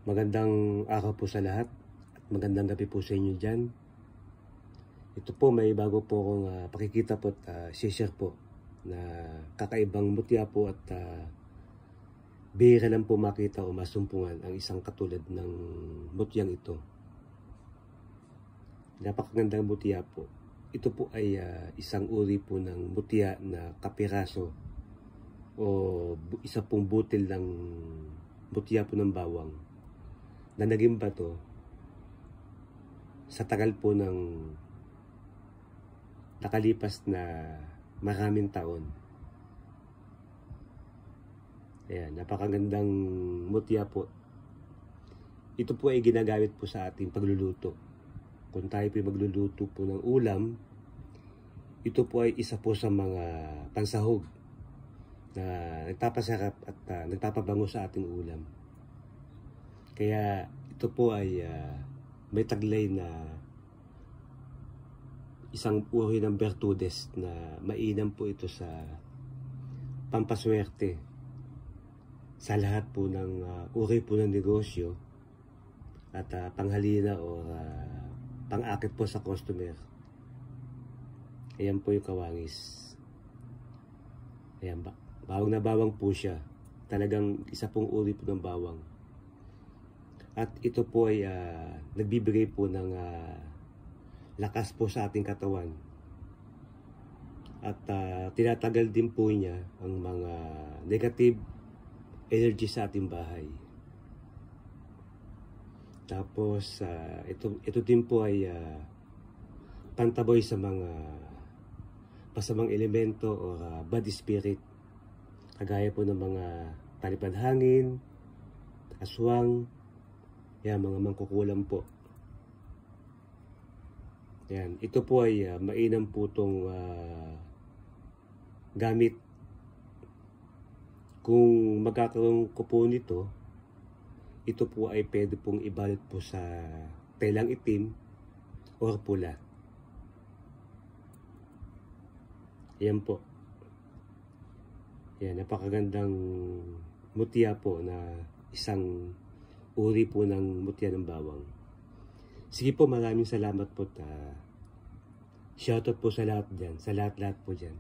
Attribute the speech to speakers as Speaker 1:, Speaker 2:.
Speaker 1: Magandang araw po sa lahat at magandang gabi po sa inyo dyan. Ito po, may bago po akong pakikita po at share po na kakaibang mutya po at bihira lang po makita o masumpungan ang isang katulad ng mutyang ito. Napakagandang mutya po. Ito po ay isang uri po ng mutya na kapiraso o isa pong butil ng mutya po ng bawang na naging bato sa tagal po ng nakalipas na maraming taon. Ayan, napakagandang mutya po. Ito po ay ginagamit po sa ating pagluluto. Kung tayo po magluluto po ng ulam, ito po ay isa po sa mga pansahog na nagpapasarap at nagpapabango sa ating ulam. Kaya ito po ay may taglay na isang uri ng bertudes na mainam po ito sa pampaswerte sa lahat po ng uri po ng negosyo at panghalina o pang-akit po sa customer. Ayan po yung kawangis. Ayan, bawang na bawang po siya. Talagang isa pong uri po ng bawang. At ito po ay nagbibigay po ng lakas po sa ating katawan. At tinatagal din po niya ang mga negative energy sa ating bahay. Tapos ito din po ay pantaboy sa mga pasamang elemento o bad spirit. Kagaya po ng mga palipadhangin, aswang, yan, mga mangkukulam po. Yan, ito po ay mainam po itong gamit. Kung magkakaroon ko po nito, ito po ay pwede pong ibalot po sa telang itim or pula. Yan po. Yan, napakagandang mutya po na isang uri po ng mutya ng bawang. Sige po, maraming salamat po. Shoutout po sa lahat dyan, sa lahat-lahat po dyan.